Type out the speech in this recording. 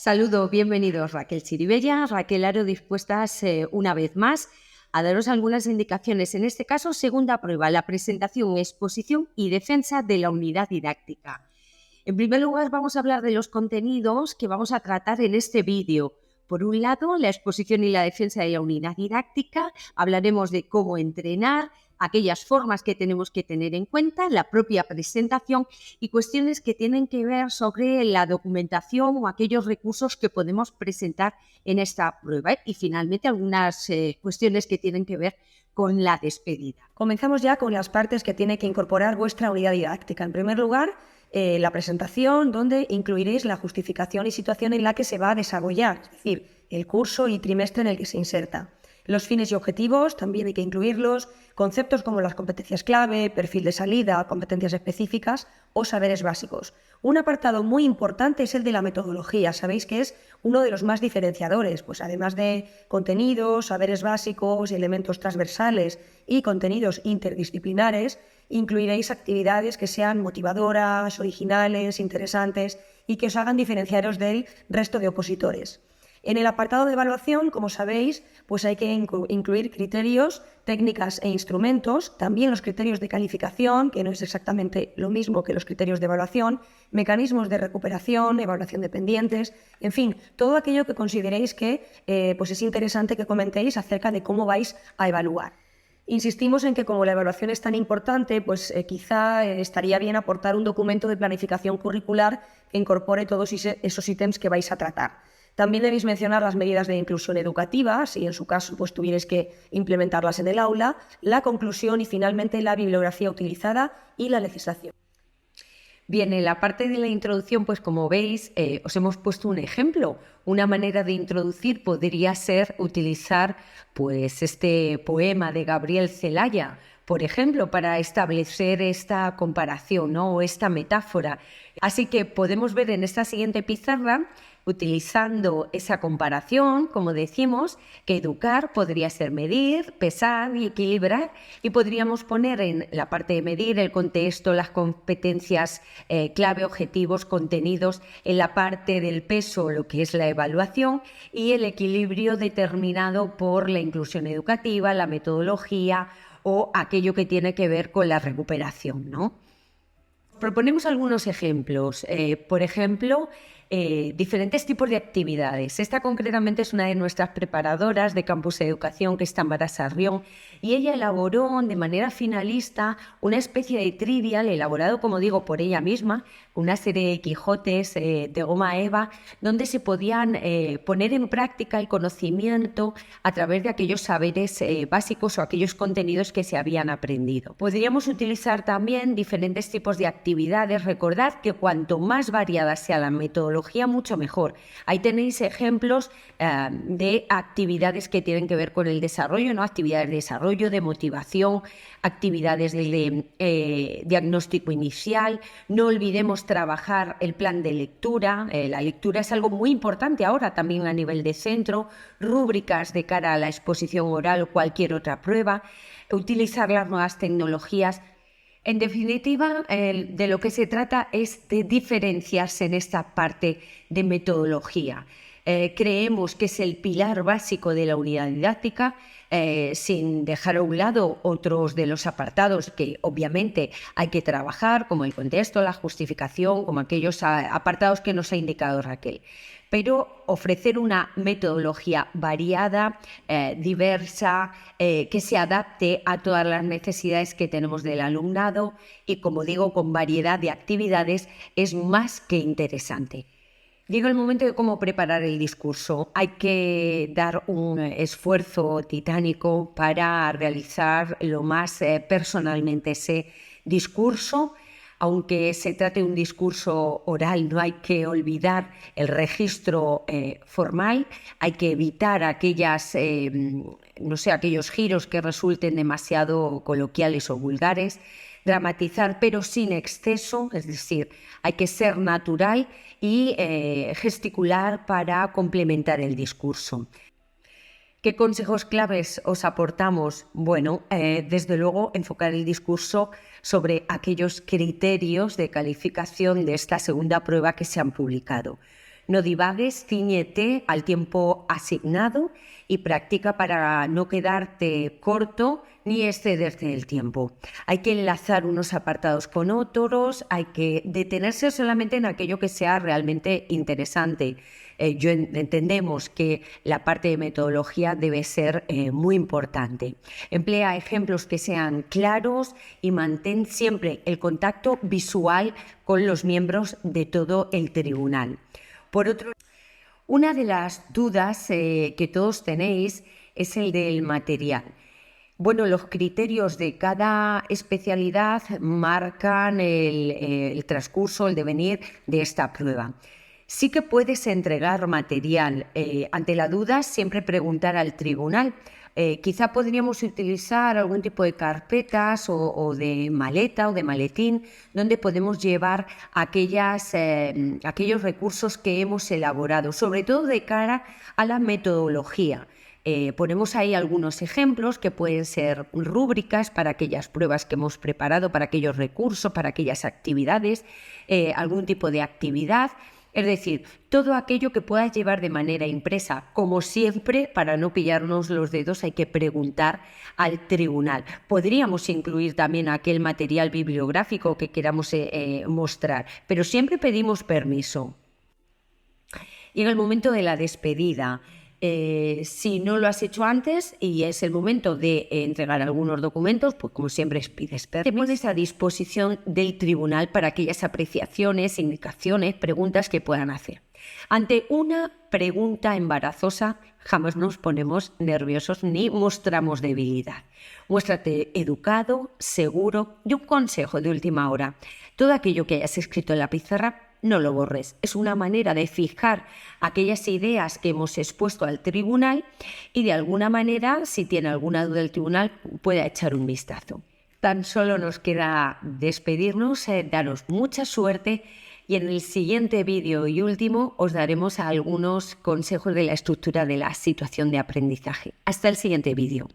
Saludos, bienvenidos Raquel Chiribella, Raquel Aro, dispuestas una vez más a daros algunas indicaciones. En este caso, segunda prueba, la presentación, exposición y defensa de la unidad didáctica. En primer lugar, vamos a hablar de los contenidos que vamos a tratar en este vídeo. Por un lado, la exposición y la defensa de la unidad didáctica. Hablaremos de cómo entrenar, aquellas formas que tenemos que tener en cuenta, la propia presentación y cuestiones que tienen que ver sobre la documentación o aquellos recursos que podemos presentar en esta prueba. Y finalmente, algunas cuestiones que tienen que ver con la despedida. Comenzamos ya con las partes que tiene que incorporar vuestra unidad didáctica. En primer lugar, la presentación, donde incluiréis la justificación y situación en la que se va a desarrollar, es decir, el curso y trimestre en el que se inserta. Los fines y objetivos también hay que incluirlos, conceptos como las competencias clave, perfil de salida, competencias específicas o saberes básicos. Un apartado muy importante es el de la metodología. Sabéis que es uno de los más diferenciadores, pues además de contenidos, saberes básicos, elementos transversales y contenidos interdisciplinares, incluiréis actividades que sean motivadoras, originales, interesantes y que os hagan diferenciaros del resto de opositores. En el apartado de evaluación, como sabéis, pues hay que incluir criterios, técnicas e instrumentos, también los criterios de calificación, que no es exactamente lo mismo que los criterios de evaluación, mecanismos de recuperación, evaluación de pendientes, en fin, todo aquello que consideréis que pues es interesante que comentéis acerca de cómo vais a evaluar. Insistimos en que como la evaluación es tan importante, pues quizá estaría bien aportar un documento de planificación curricular que incorpore todos esos ítems que vais a tratar. También debéis mencionar las medidas de inclusión educativa, si en su caso pues tuvierais que implementarlas en el aula, la conclusión y finalmente la bibliografía utilizada y la legislación. Bien, en la parte de la introducción, pues como veis, os hemos puesto un ejemplo. Una manera de introducir podría ser utilizar pues este poema de Gabriel Celaya, por ejemplo, para establecer esta comparación, ¿no? O esta metáfora. Así que podemos ver en esta siguiente pizarra, utilizando esa comparación, como decimos, que educar podría ser medir, pesar y equilibrar, y podríamos poner en la parte de medir el contexto, las competencias clave, objetivos, contenidos, en la parte del peso, lo que es la evaluación, y el equilibrio determinado por la inclusión educativa, la metodología o aquello que tiene que ver con la recuperación, ¿no? Proponemos algunos ejemplos. Por ejemplo, diferentes tipos de actividades. Esta concretamente es una de nuestras preparadoras de Campus Educación, que está en Bara Sarrión, y ella elaboró de manera finalista una especie de trivial, elaborado, como digo, por ella misma, una serie de Quijotes de goma eva, donde se podían poner en práctica el conocimiento a través de aquellos saberes básicos o aquellos contenidos que se habían aprendido. Podríamos utilizar también diferentes tipos de actividades. Recordad que cuanto más variada sea la metodología, mucho mejor. Ahí tenéis ejemplos de actividades que tienen que ver con el desarrollo, ¿no? Actividades de desarrollo, de motivación, actividades de diagnóstico inicial. No olvidemos trabajar el plan de lectura. La lectura es algo muy importante ahora también a nivel de centro. Rúbricas de cara a la exposición oral o cualquier otra prueba. Utilizar las nuevas tecnologías. En definitiva, de lo que se trata es de diferenciarse en esta parte de metodología. Creemos que es el pilar básico de la unidad didáctica, sin dejar a un lado otros de los apartados que obviamente hay que trabajar, como el contexto, la justificación, como aquellos apartados que nos ha indicado Raquel. Pero ofrecer una metodología variada, diversa, que se adapte a todas las necesidades que tenemos del alumnado y, como digo, con variedad de actividades es más que interesante. Llega el momento de cómo preparar el discurso. Hay que dar un esfuerzo titánico para realizar lo más personalmente ese discurso. Aunque se trate de un discurso oral, no hay que olvidar el registro formal, hay que evitar aquellos giros que resulten demasiado coloquiales o vulgares, dramatizar pero sin exceso, es decir, hay que ser natural y gesticular para complementar el discurso. ¿Qué consejos claves os aportamos? Bueno, desde luego enfocar el discurso sobre aquellos criterios de calificación de esta segunda prueba que se han publicado. No divagues, cíñete al tiempo asignado y practica para no quedarte corto ni excederte del tiempo. Hay que enlazar unos apartados con otros, hay que detenerse solamente en aquello que sea realmente interesante. Entendemos que la parte de metodología debe ser muy importante. Emplea ejemplos que sean claros y mantén siempre el contacto visual con los miembros de todo el tribunal. Por otro, una de las dudas que todos tenéis es el del material. Bueno, los criterios de cada especialidad marcan el transcurso, el devenir de esta prueba. Sí que puedes entregar material. Ante la duda, siempre preguntar al tribunal. Quizá podríamos utilizar algún tipo de carpetas o de maleta o de maletín donde podemos llevar aquellos recursos que hemos elaborado, sobre todo de cara a la metodología. Ponemos ahí algunos ejemplos que pueden ser rúbricas para aquellas pruebas que hemos preparado, para aquellos recursos, para aquellas actividades, algún tipo de actividad. Es decir, todo aquello que puedas llevar de manera impresa. Como siempre, para no pillarnos los dedos, hay que preguntar al tribunal. Podríamos incluir también aquel material bibliográfico que queramos mostrar, pero siempre pedimos permiso. Y en el momento de la despedida, si no lo has hecho antes y es el momento de entregar algunos documentos, pues como siempre pides permiso. Te pones a disposición del tribunal para aquellas apreciaciones, indicaciones, preguntas que puedan hacer. Ante una pregunta embarazosa, jamás nos ponemos nerviosos ni mostramos debilidad. Muéstrate educado, seguro y un consejo de última hora. Todo aquello que hayas escrito en la pizarra, no lo borres. Es una manera de fijar aquellas ideas que hemos expuesto al tribunal y de alguna manera, si tiene alguna duda el tribunal, pueda echar un vistazo. Tan solo nos queda despedirnos, daros mucha suerte y en el siguiente vídeo y último os daremos algunos consejos de la estructura de la situación de aprendizaje. Hasta el siguiente vídeo.